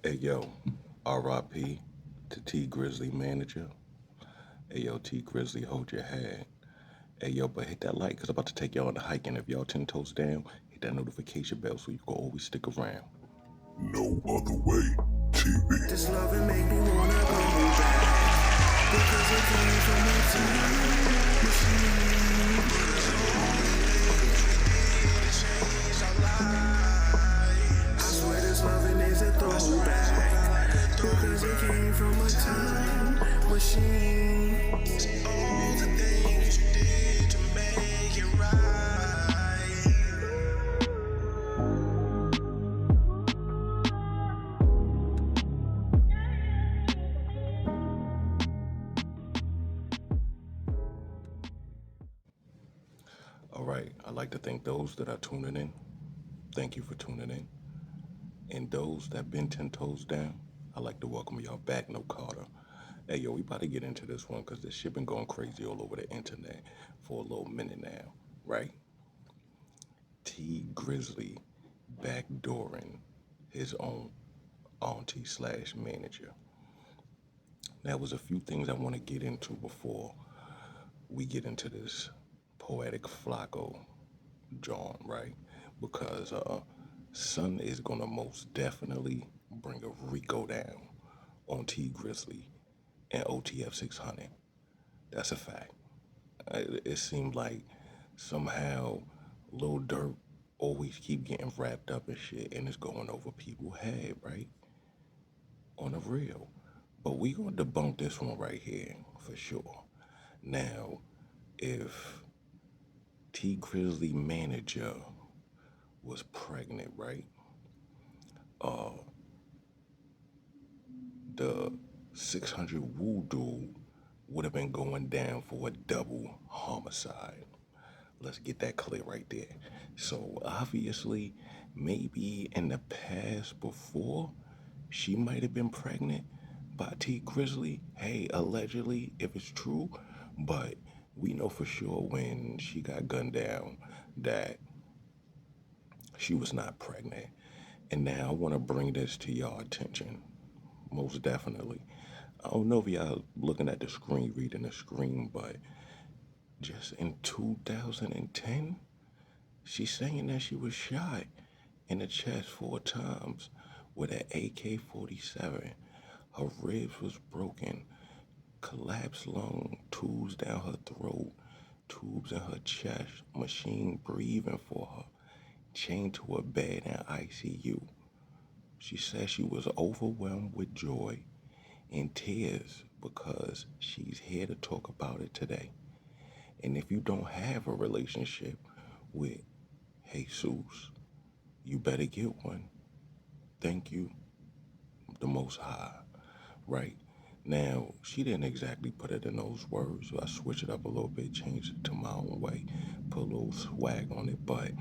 Hey yo, RIP to T Grizzly manager. Hey yo, T Grizzly, hold your head. Hey yo, but hit that like, cause I'm about to take y'all on the hike, and if y'all 10 toes down, hit that notification bell so you can always stick around. No Other Way TV. This love it make me wanna go back because it came from a time machine. I swear this loving is a throwback because it came from a time machine. All the things you did to make it right. All right, I'd like to thank those that are tuning in. Thank you for tuning in. And those that been 10 toes down, I'd like to welcome y'all back, no Carter. Hey yo, we about to get into this one because this shit been going crazy all over the internet for a little minute now, right? T Grizzly backdooring his own auntie slash manager. Now, was a few things I want to get into before we get into this Poetik Flakko John, right? Because Son is gonna most definitely bring a Rico down on T Grizzly and OTF 600. That's a fact. It seemed like somehow Lil Durk always keep getting wrapped up in shit and it's going over people's head, right? On the real. But we gonna debunk this one right here for sure. Now, if T Grizzly manager was pregnant, right? The 600 voodoo would have been going down for a double homicide. Let's get that clear right there. So obviously, maybe in the past before, she might have been pregnant by T Grizzly. Hey, allegedly, if it's true, but we know for sure when she got gunned down that she was not pregnant. And now I want to bring this to y'all attention, most definitely. I don't know if y'all looking at the screen, reading the screen, but just in 2010, she's saying that she was shot in the chest 4 times with an AK-47. Her ribs was broken, collapsed lung, tubes down her throat, tubes in her chest, machine breathing for her, chained to a bed in ICU. She said she was overwhelmed with joy and tears because she's here to talk about it today. And if you don't have a relationship with Jesus, you better get one. Thank you, the Most High. Right? Now, she didn't exactly put it in those words. So I switched it up a little bit, changed it to my own way, put a little swag on it. But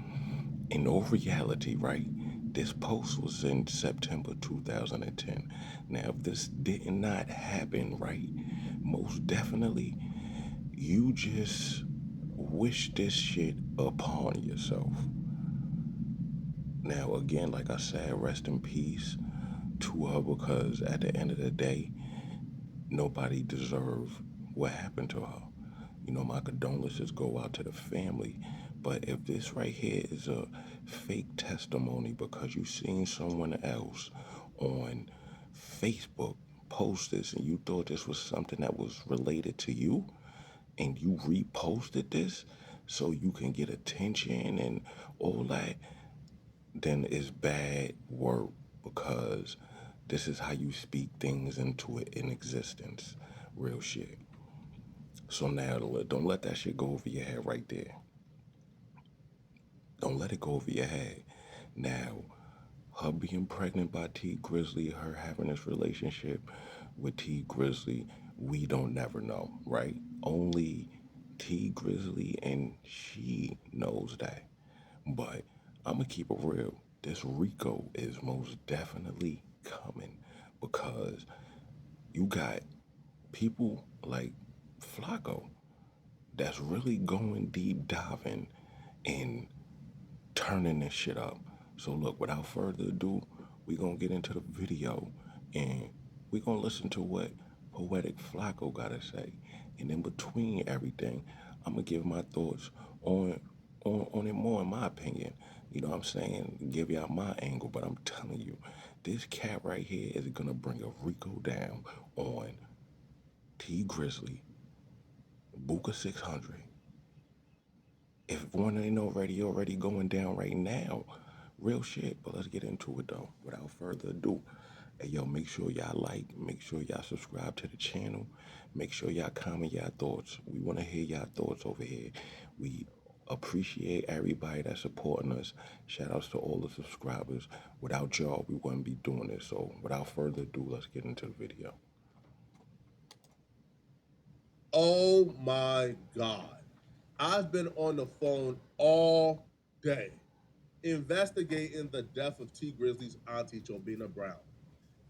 in all reality, right, this post was in September 2010. Now, if this did not happen, right, most definitely you just wish this shit upon yourself. Now, again, like I said, rest in peace to her because at the end of the day, nobody deserved what happened to her. You know, my condolences go out to the family. But if this right here is a fake testimony because you seen someone else on Facebook post this and you thought this was something that was related to you and you reposted this so you can get attention and all that, then it's bad work because this is how you speak things into it in existence. Real shit. So now don't let that shit go over your head right there. Don't let it go over your head. Now, her being pregnant by T Grizzly, her having this relationship with T Grizzly, we don't never know, right? Only T Grizzly and she knows that. But I'm gonna keep it real. This Rico is most definitely coming because you got people like Flacco that's really going deep diving and turning this shit up. So look, without further ado, we're going to get into the video and we're going to listen to what Poetik Flakko got to say. And in between everything, I'm going to give my thoughts on it more, in my opinion. You know what I'm saying? Give y'all my angle, but I'm telling you, this cat right here is going to bring a Rico down on T Grizzly, Buka 600. If one ain't already going down right now, real shit. But let's get into it though. Without further ado, hey yo, make sure y'all like, make sure y'all subscribe to the channel, make sure y'all comment y'all thoughts. We want to hear y'all thoughts over here. We appreciate everybody that's supporting us. Shout outs to all the subscribers. Without y'all, we wouldn't be doing this. So without further ado, let's get into the video. Oh my God. I've been on the phone all day investigating the death of T Grizzly's auntie, Jobina Brown.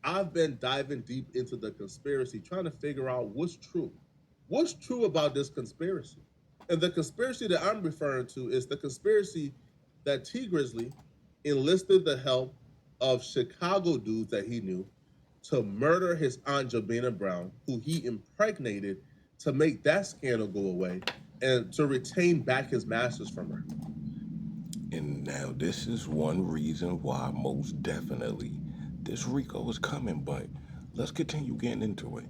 I've been diving deep into the conspiracy, trying to figure out what's true. What's true about this conspiracy? And the conspiracy that I'm referring to is the conspiracy that T Grizzly enlisted the help of Chicago dudes that he knew to murder his aunt Jobina Brown, who he impregnated to make that scandal go away and to retain back his masters from her. And now this is one reason why most definitely this Rico is coming, but let's continue getting into it.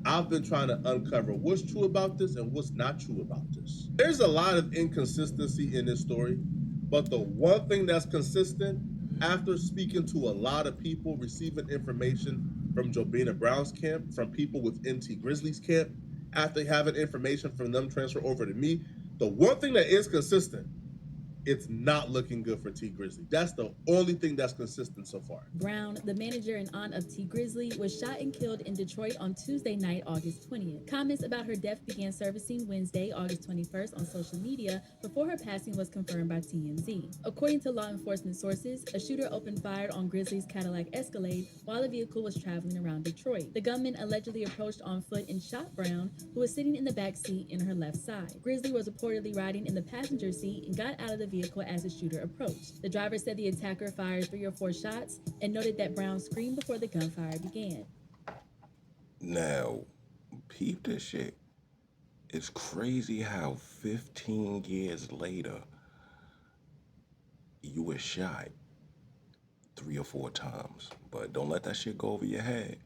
I've been trying to uncover what's true about this and what's not true about this. There's a lot of inconsistency in this story, but the one thing that's consistent, after speaking to a lot of people, receiving information from Jobina Brown's camp, from people within T Grizzly's camp, after having information from them transfer over to me, the one thing that is consistent, it's not looking good for T Grizzly. That's the only thing that's consistent so far. Brown, the manager and aunt of T Grizzly, was shot and killed in Detroit on Tuesday night, August 20th. Comments about her death began surfacing Wednesday, August 21st on social media before her passing was confirmed by TMZ. According to law enforcement sources, a shooter opened fire on Grizzly's Cadillac Escalade while the vehicle was traveling around Detroit. The gunman allegedly approached on foot and shot Brown, who was sitting in the back seat in her left side. Grizzly was reportedly riding in the passenger seat and got out of the vehicle as the shooter approached. The driver said the attacker fired 3 or 4 shots and noted that Brown screamed before the gunfire began. Now, peep this shit. It's crazy how 15 years later, you were shot 3 or 4 times. But don't let that shit go over your head.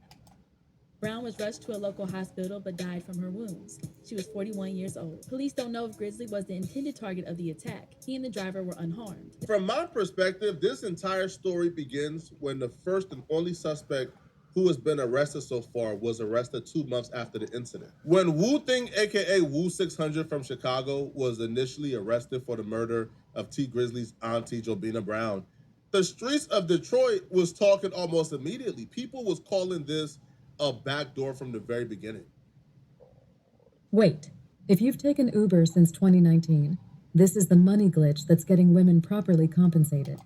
Brown was rushed to a local hospital but died from her wounds. She was 41 years old. Police don't know if Grizzly was the intended target of the attack. He and the driver were unharmed. From my perspective, this entire story begins when the first and only suspect who has been arrested so far was arrested 2 months after the incident. When Wu Thing, aka Wu 600 from Chicago, was initially arrested for the murder of T Grizzly's auntie Jobina Brown, the streets of Detroit was talking almost immediately. People was calling this a backdoor from the very beginning. Wait, if you've taken Uber since 2019, this is the money glitch that's getting women properly compensated.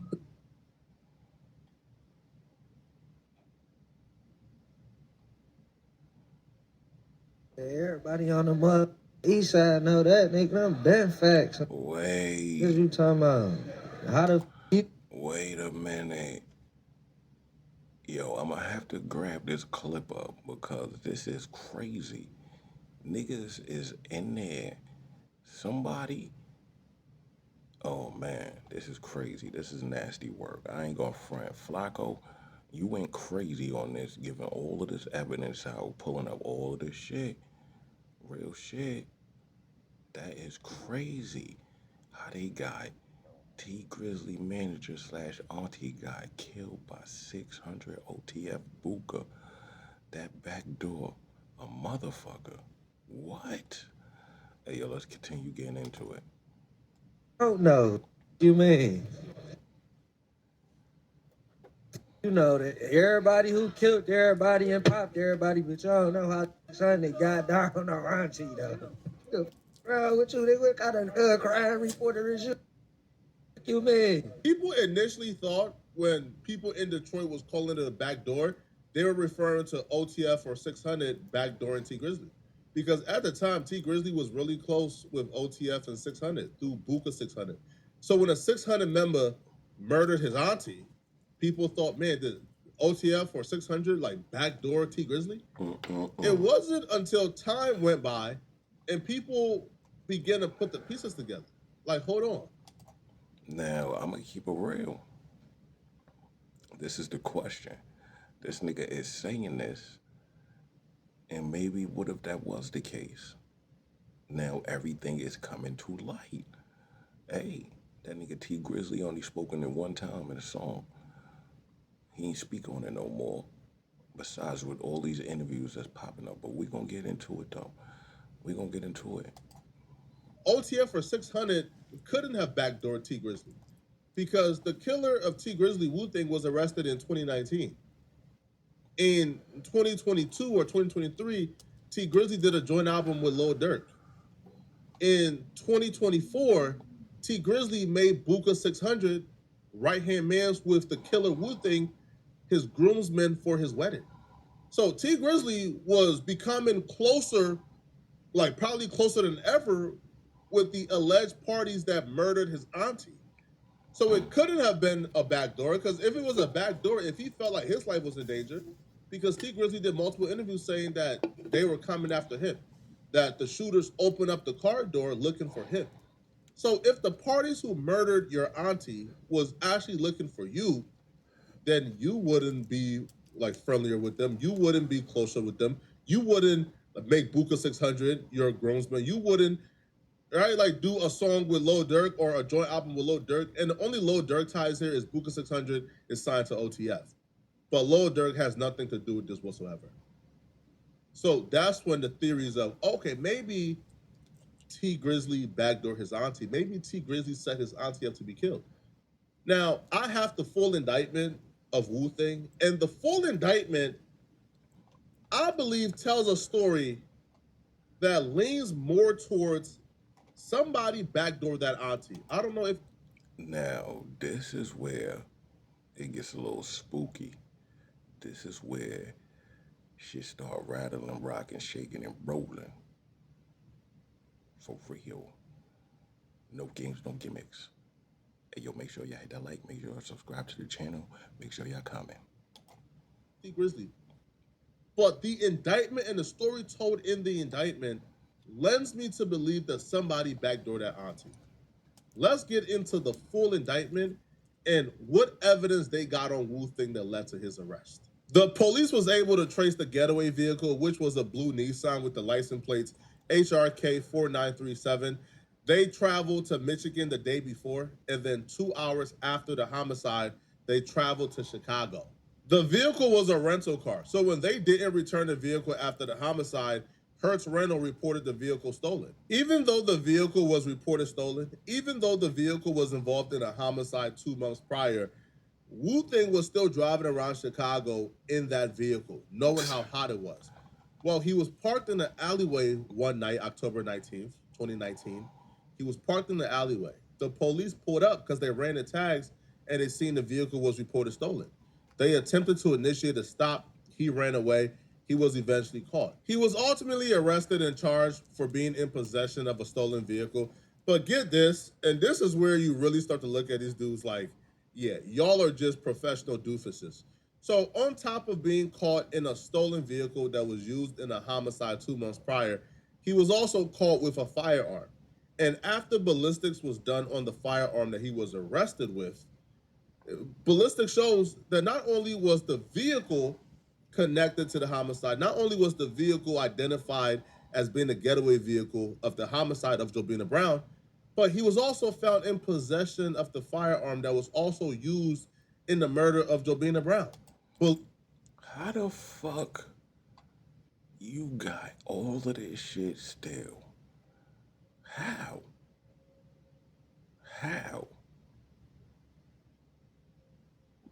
Everybody on the east side know that, nigga. Them been facts. What Wait you talking about? How the wait a minute. Yo, I'm gonna have to grab this clip up because this is crazy. Niggas is in there. Somebody. Oh man, this is crazy. This is nasty work. I ain't gonna front. Flakko, you went crazy on this, giving all of this evidence out, pulling up all of this shit. Real shit. That is crazy. How they got T Grizzly manager / auntie got killed by 600 OTF Buka. That back door, a motherfucker. What? Hey, yo, let's continue getting into it. don't know? You mean? You know that everybody who killed everybody and popped everybody, but y'all don't know how son they got down on Auntie though. Bro, what you think? What kind of crime reporter is you? You mean? People initially thought when people in Detroit was calling it a backdoor, they were referring to OTF or 600 backdooring T Grizzly. Because at the time, T Grizzly was really close with OTF and 600 through Buka 600. So when a 600 member murdered his auntie, people thought, man, did OTF or 600 like backdoor T Grizzly? It wasn't until time went by and people began to put the pieces together. Like, hold on. Now, I'm going to keep it real. This is the question. This nigga is saying this, and maybe what if that was the case? Now everything is coming to light. Hey, that nigga T Grizzly only spoken it one time in a song. He ain't speak on it no more. Besides with all these interviews that's popping up. But we gonna get into it though. We gonna get into it. OTF for 600 couldn't have backdoored T Grizzly because the killer of T Grizzly, Wu-Tang, was arrested in 2019. In 2022 or 2023, T Grizzly did a joint album with Lil Durk. In 2024, T Grizzly made Buka 600 right-hand mans with the killer Wu-Tang his groomsmen for his wedding. So T Grizzly was becoming closer, like probably closer than ever, with the alleged parties that murdered his auntie. So it couldn't have been a backdoor, because if it was a backdoor, if he felt like his life was in danger, because T Grizzly did multiple interviews saying that they were coming after him, that the shooters opened up the car door looking for him. So if the parties who murdered your auntie was actually looking for you, then you wouldn't be like friendlier with them. You wouldn't be closer with them. You wouldn't make Buka 600 your groomsman. You wouldn't, right, like do a song with Lil Durk or a joint album with Lil Durk. And the only Lil Durk ties here is Buka 600 is signed to OTF. But Lil Durk has nothing to do with this whatsoever. So that's when the theories of, okay, maybe T Grizzly backdoor his auntie. Maybe T Grizzly set his auntie up to be killed. Now, I have the full indictment of Wu-Tang, and the full indictment, I believe, tells a story that leans more towards somebody backdoor that auntie. I don't know if... Now, this is where it gets a little spooky. This is where shit start rattling, rocking, shaking, and rolling. For real. No games, no gimmicks. Hey, yo, make sure y'all hit that like, make sure y'all subscribe to the channel, make sure y'all comment. T Grizzly. But the indictment and the story told in the indictment lends me to believe that somebody backdoored that auntie. Let's get into the full indictment and what evidence they got on Wu-Tang that led to his arrest. The police was able to trace the getaway vehicle, which was a blue Nissan with the license plates HRK 4937. They traveled to Michigan the day before, and then 2 hours after the homicide, they traveled to Chicago. The vehicle was a rental car, so when they didn't return the vehicle after the homicide, Hertz Rental reported the vehicle stolen. Even though the vehicle was reported stolen, even though the vehicle was involved in a homicide 2 months prior, Wu-Tang was still driving around Chicago in that vehicle, knowing how hot it was. Well, he was parked in the alleyway one night, October 19th, 2019. He was parked in the alleyway. The police pulled up because they ran the tags and they seen the vehicle was reported stolen. They attempted to initiate a stop. He ran away. He was eventually caught. He was ultimately arrested and charged for being in possession of a stolen vehicle. But get this, and this is where you really start to look at these dudes like, yeah, y'all are just professional doofuses. So on top of being caught in a stolen vehicle that was used in a homicide 2 months prior, he was also caught with a firearm. And after ballistics was done on the firearm that he was arrested with, ballistics shows that not only was the vehicle connected to the homicide, not only was the vehicle identified as being the getaway vehicle of the homicide of Jobina Brown, but he was also found in possession of the firearm that was also used in the murder of Jobina Brown. Well, How the fuck you got all of this shit still? How? How?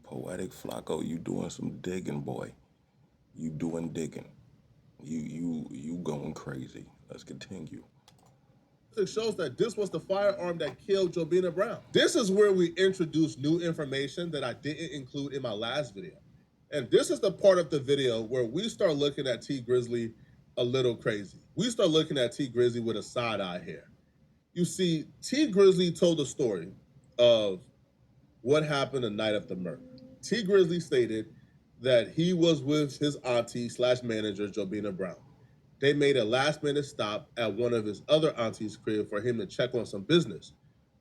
Poetik Flakko, you doing some digging, boy. You doing digging. You going crazy. Let's continue. it shows that this was the firearm that killed Jobina Brown. This is where we introduce new information that I didn't include in my last video. And this is the part of the video where we start looking at T Grizzly a little crazy. We start looking at T Grizzly with a side eye here. You see, T Grizzly told a story of what happened the night of the murder. T Grizzly stated that he was with his auntie / manager, Jobina Brown. They made a last-minute stop at one of his other auntie's crib for him to check on some business.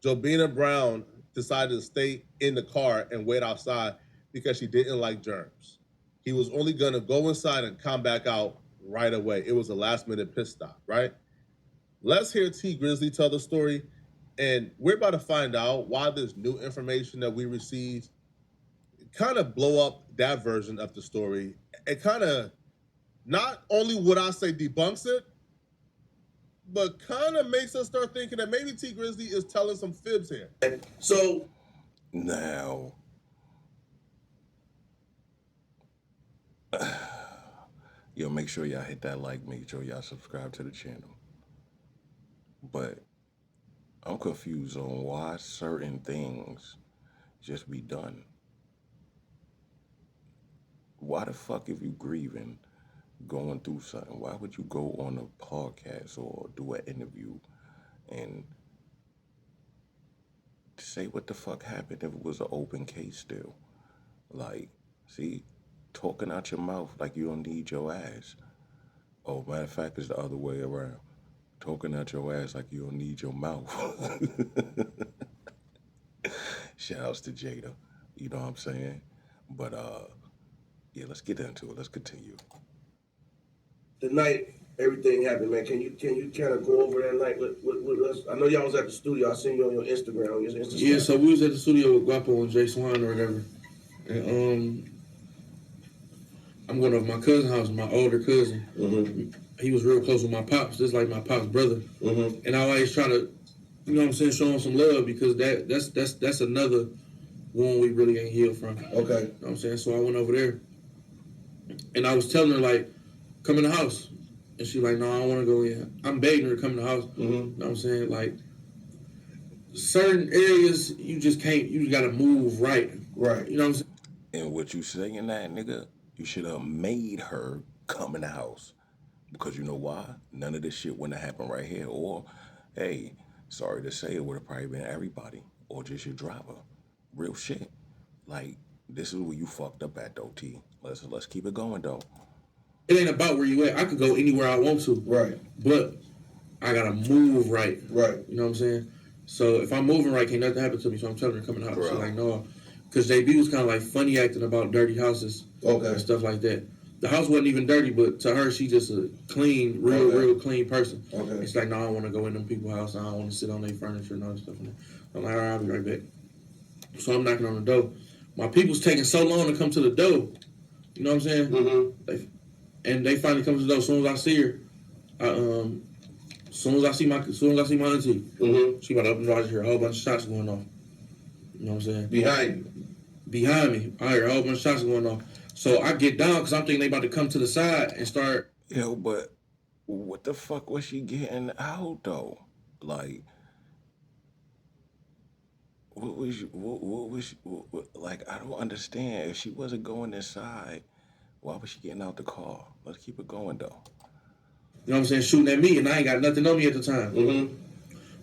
Jobina Brown decided to stay in the car and wait outside because she didn't like germs. He was only going to go inside and come back out right away. It was a last-minute pit stop, right? Let's hear T Grizzly tell the story, and we're about to find out why this new information that we received kind of blow up that version of the story. It kind of, not only would I say debunks it, but kind of makes us start thinking that maybe T Grizzly is telling some fibs here. So Now, yo, make sure y'all hit that like, make sure y'all subscribe to the channel. But I'm confused on why certain things just be done. Why the fuck, if you grieving, going through something, why would you go on a podcast or do an interview and say what the fuck happened if it was an open case still? Like, see, talking out your mouth like you don't need your ass. Oh, matter of fact, it's the other way around. Talking out your ass like you don't need your mouth. Shoutouts to Jada. You know what I'm saying? But, yeah, let's get into it. Let's continue. The night everything happened, man. Can you kind of go over that night with us? I know y'all was at the studio. I seen you on your Instagram. On your Insta Yeah, story. so we was at the studio with Guapo and Jay Swan or whatever. And I'm going to my cousin's house, my older cousin. Mm-hmm. He was real close with my pops, just like my pop's brother. Mm-hmm. And I always try to, you know what I'm saying, show him some love because that's another wound we really ain't healed from. Okay. You know what I'm saying? So I went over there and I was telling her, like, come in the house. And she like, no, I don't want to go in. I'm begging her to come in the house. Mm-hmm. You know what I'm saying? Like, certain areas, you just can't, you got to move right. Right. You know what I'm saying? And what you saying that, nigga, you should have made her come in the house. Because you know why? None of this shit wouldn't have happened right here. Or, hey, sorry to say, it would have probably been everybody. Or just your driver. Real shit. Like, this is where you fucked up at, though, T. Let's keep it going, though. It ain't about where you at. I could go anywhere I want to. Right. But I got to move right. Right. You know what I'm saying? So if I'm moving right, can't nothing happen to me. So I'm telling her to come in the house. Right. She's like, no. Because JB was kind of like funny acting about dirty houses. Okay. And stuff like that. The house wasn't even dirty, but to her, she just a clean, real clean person. Okay. It's like, no, I don't want to go in them people's house. I don't want to sit on their furniture and all that stuff. I'm like, all right, I'll be right back. So I'm knocking on the door. My people's taking so long to come to the door. You know what I'm saying? Mm-hmm. And they finally come to the door. As soon as I see her, as soon as I see my auntie, Mm-hmm. she about to open the door. I just hear a whole bunch of shots going off. You know what I'm saying? Behind me, I hear a whole bunch of shots going off. So I get down because I'm thinking they about to come to the side and start. Yo, but what the fuck was she getting out, though? Like, like, I don't understand. If she wasn't going inside, why was she getting out the car? Let's keep it going, though. You know what I'm saying? Shooting at me, and I ain't got nothing on me at the time. Mm-hmm.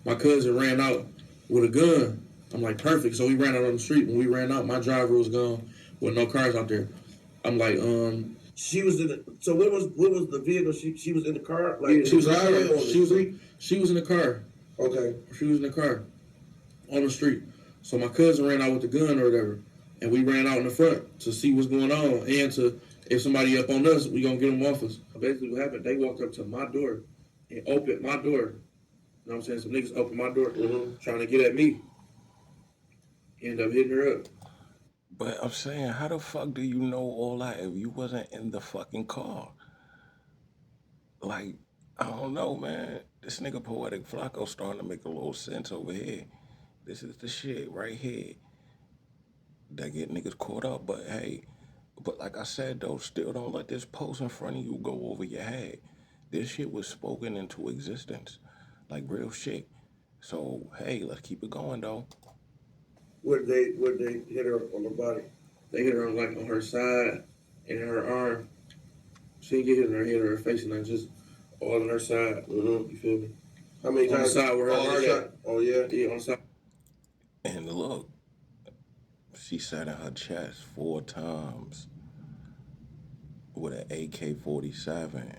My cousin ran out with a gun. I'm like, perfect. So we ran out on the street. When we ran out, my driver was gone with no cars out there. I'm like, She was in the, so what was the vehicle? She was in the car? Like, yeah, she was in the car. on the street? She was in the car. Okay. She was in the car on the street. So my cousin ran out with the gun or whatever, and we ran out in the front to see what's going on and to, if somebody up on us, we gonna get them off us. Basically what happened, they walked up to my door and opened my door. You know what I'm saying? Some niggas opened my door trying to get at me. End up hitting her up. But I'm saying, how the fuck do you know all that if you wasn't in the fucking car? Like, I don't know, man. This nigga Poetik Flakko starting to make a little sense over here. This is the shit right here that get niggas caught up. But hey, but like I said, though, still don't let this post in front of you go over your head. This shit was spoken into existence. Like real shit. So, hey, let's keep it going, though. Where they hit her on the body? They hit her on her side and her arm. She didn't get hit in her head or her face, and just all on her side. Mm-hmm. You feel me? How many On the times? side where her heart at. Oh, yeah? Yeah, on the side. And look, She sat in her chest 4 times with an AK-47.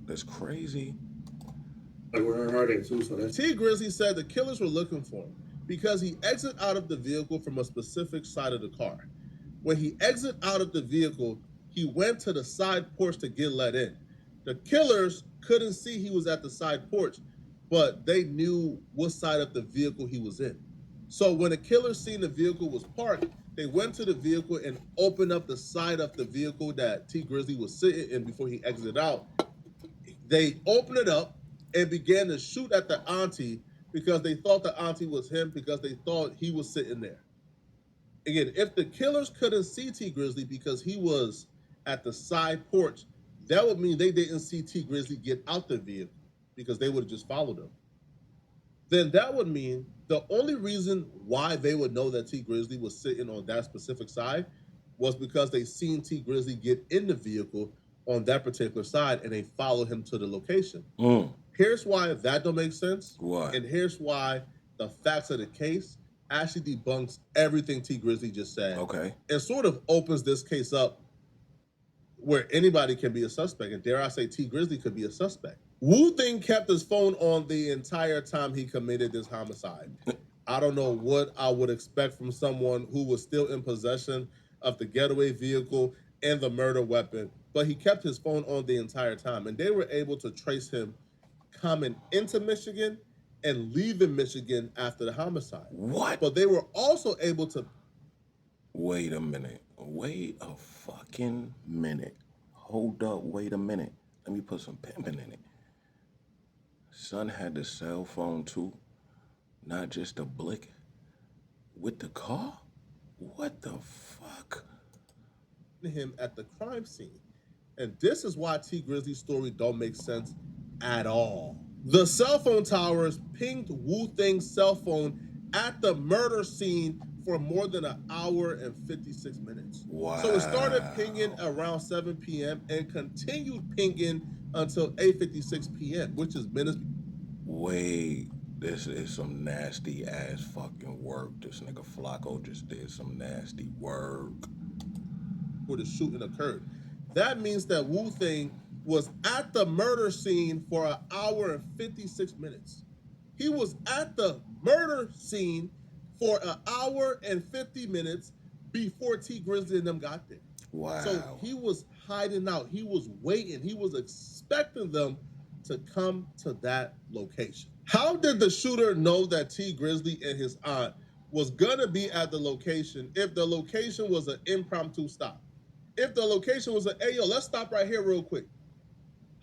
That's crazy. Like with her heart at too, so that's T Grizzly said the killers were looking for him because he exited out of the vehicle from a specific side of the car. When he exited out of the vehicle, he went to the side porch to get let in. The killers couldn't see he was at the side porch, but they knew what side of the vehicle he was in. So when the killers seen the vehicle was parked, they went to the vehicle and opened up the side of the vehicle that T Grizzly was sitting in before he exited out. They opened it up and began to shoot at the auntie because they thought the auntie was him, because they thought he was sitting there. Again, if the killers couldn't see T Grizzly because he was at the side porch, that would mean they didn't see T Grizzly get out the vehicle because they would have just followed him. Then that would mean the only reason why they would know that T Grizzly was sitting on that specific side was because they seen T Grizzly get in the vehicle on that particular side and they followed him to the location. Here's why that don't make sense. Why? And here's why the facts of the case actually debunks everything T Grizzly just said. Okay. And sort of opens this case up where anybody can be a suspect. And dare I say T Grizzly could be a suspect. Wu Thing kept his phone on the entire time he committed this homicide. I don't know what I would expect from someone who was still in possession of the getaway vehicle and the murder weapon, but he kept his phone on the entire time. And they were able to trace him coming into Michigan and leaving Michigan after the homicide. What? But they were also able to... Wait a minute. Wait a fucking minute. Hold up, wait a minute. Let me put some pimping in it. Son had the cell phone too, not just a blick. With the car? What the fuck? Him at the crime scene. And this is why T Grizzly's story don't make sense at all. The cell phone towers pinged Wu Thing's cell phone at the murder scene for more than an hour and 56 minutes. Wow. So it started pinging around 7 p.m. and continued pinging until 8:56 p.m., which is minutes. Wait, this is some nasty ass fucking work. This nigga Flakko just did some nasty work. Where the shooting occurred. That means that Wu Thing was at the murder scene for an hour and 56 minutes. He was at the murder scene for an hour and 50 minutes before T Grizzly and them got there. Wow. So he was hiding out. He was waiting. He was expecting them to come to that location. How did the shooter know that T Grizzly and his aunt was gonna be at the location if the location was an impromptu stop? If the location was hey, yo, let's stop right here real quick.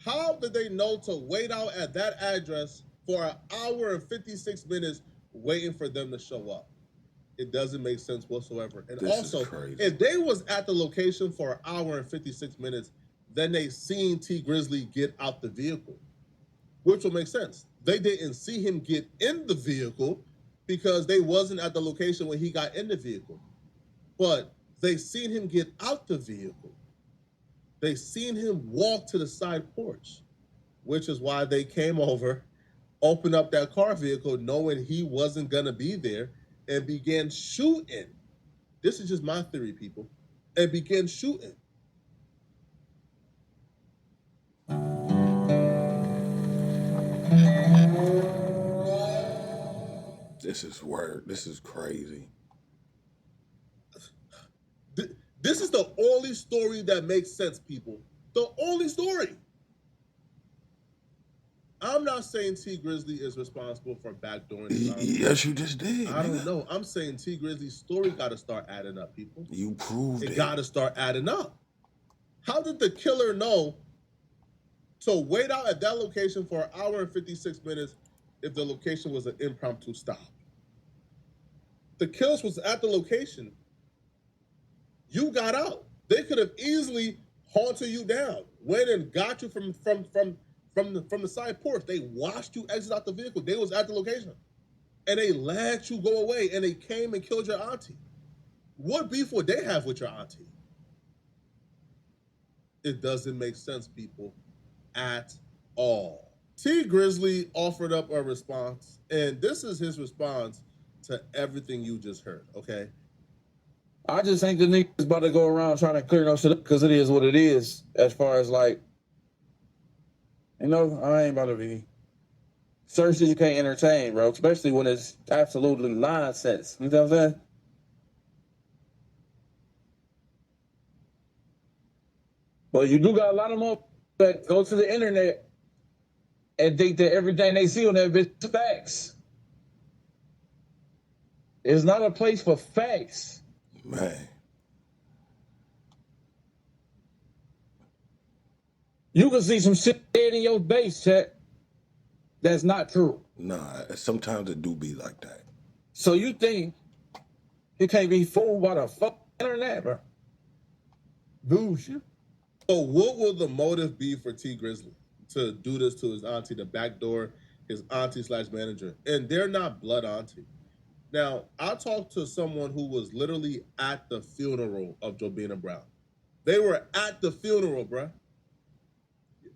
How did they know to wait out at that address for an hour and 56 minutes waiting for them to show up? It doesn't make sense whatsoever. And This also, is crazy. if they was at the location for an hour and 56 minutes, then they seen T Grizzly get out the vehicle, which will make sense. They didn't see him get in the vehicle because they wasn't at the location when he got in the vehicle. But they seen him get out the vehicle. They seen him walk to the side porch, which is why they came over, opened up that car vehicle knowing he wasn't gonna be there, and began shooting. This is just my theory, people. And began shooting. This is word. This is crazy. This is the only story that makes sense, people. The only story. I'm not saying T Grizzly is responsible for backdooring his aunt. Yes, you just did. I don't nigga. know. I'm saying T Grizzly's story got to start adding up, people. You proved It it. got to start adding up. How did the killer know to wait out at that location for an hour and 56 minutes if the location was an impromptu stop? The killers was at the location. You got out. They could have easily haunted you down, went and got you from the side porch. They watched you exit out the vehicle. They was at the location. And they let you go away, and they came and killed your auntie. What beef would they have with your auntie? It doesn't make sense, people, at all. T Grizzly offered up a response, and this is his response to everything you just heard, okay? I just think the niggas about to go around trying to clear no shit up because it is what it is. As far as like, I ain't about to be certain shit you can't entertain, bro. Especially when it's absolutely nonsense. You know what I'm saying? But you do got a lot of more that go to the internet and think that everything they see on that bitch is facts. It's not a place for facts. Man. You can see some shit dead in your base chat that's not true. Nah, sometimes it do be like that. So you think you can't be fooled by the fucking internet, bro? Bullshit. So what will the motive be for T Grizzly to do this to his auntie, the backdoor his auntie/manager? And they're not blood auntie. Now, I talked to someone who was literally at the funeral of Jobina Brown. They were at the funeral, bruh.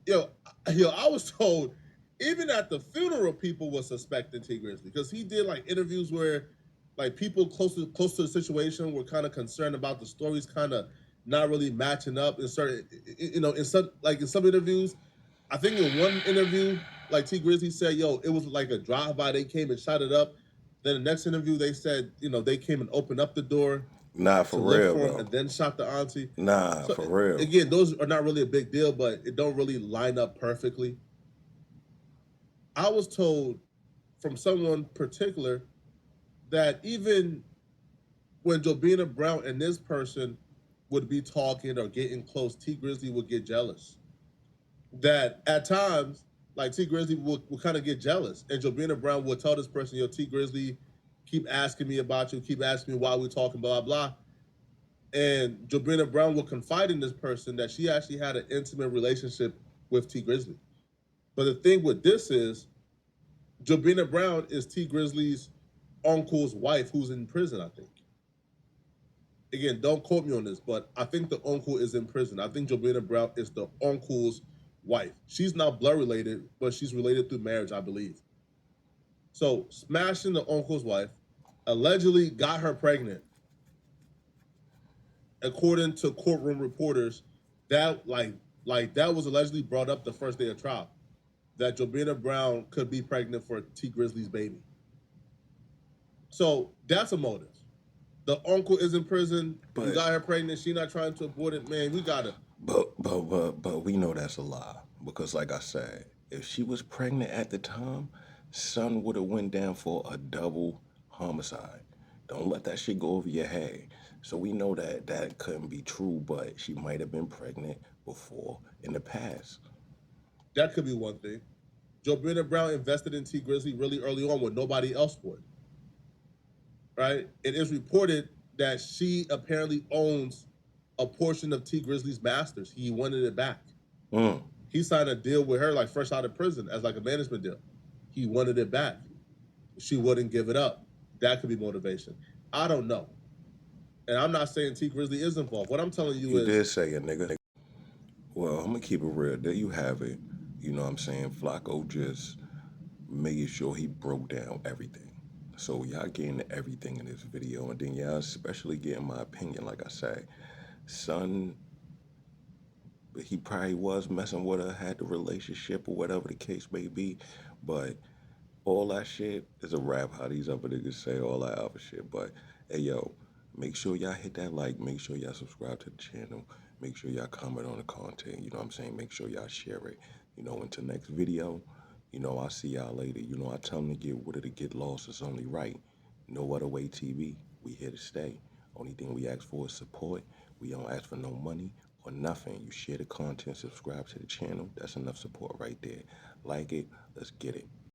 Yo, I was told even at the funeral, people were suspecting T Grizzly because he did like interviews where like people close to the situation were kind of concerned about the stories kind of not really matching up in certain, in some interviews. I think in one interview, like T Grizzly said, yo, it was like a drive-by. They came and shot it up. Then the next interview, they said, they came and opened up the door. Nah, for real, bro. And then shot the auntie. Nah, so, for real. Again, those are not really a big deal, but it don't really line up perfectly. I was told from someone particular that even when Jobina Brown and this person would be talking or getting close, T Grizzly would get jealous. That at times, like T Grizzly would kind of get jealous. And Jobina Brown would tell this person, yo, T Grizzly, keep asking me about you, keep asking me why we're talking, blah, blah. And Jobina Brown will confide in this person that she actually had an intimate relationship with T Grizzly. But the thing with this is, Jobina Brown is T Grizzly's uncle's wife who's in prison, I think. Again, don't quote me on this, but I think the uncle is in prison. I think Jobina Brown is the uncle's wife. She's not blood related, but she's related through marriage, I believe. So smashing the uncle's wife, allegedly got her pregnant. According to courtroom reporters, that that was allegedly brought up the first day of trial, that Jobina Brown could be pregnant for T Grizzly's baby. So that's a motive. The uncle is in prison. But, you got her pregnant. She not trying to abort it. Man, we gotta. But we know that's a lie because, like I said, if she was pregnant at the time, son would have went down for a double homicide. Don't let that shit go over your head. So we know that couldn't be true, but she might have been pregnant before in the past. That could be one thing. Jobina Brown invested in T Grizzly really early on when nobody else would. Right? It is reported that she apparently owns a portion of T Grizzly's masters. He wanted it back. He signed a deal with her like fresh out of prison as like a management deal. He wanted it back. She wouldn't give it up. That could be motivation. I don't know. And I'm not saying T Grizzly is involved. What I'm telling you is... You did say it, nigga. Well, I'm going to keep it real. There you have it. You know what I'm saying? Flakko just making sure he broke down everything. So y'all getting everything in this video, and then y'all especially getting my opinion. Like I said, son, he probably was messing with her, had the relationship or whatever the case may be, but all that shit is a rap, how these other niggas say all that other shit. But hey, yo, make sure y'all hit that like, make sure y'all subscribe to the channel, make sure y'all comment on the content, you know what I'm saying? Make sure y'all share it, until next video. I'll see y'all later. I tell them to get with it, to get lost. It's only right. No Other Way TV. We here to stay. Only thing we ask for is support. We don't ask for no money or nothing. You share the content, subscribe to the channel. That's enough support right there. Like it. Let's get it.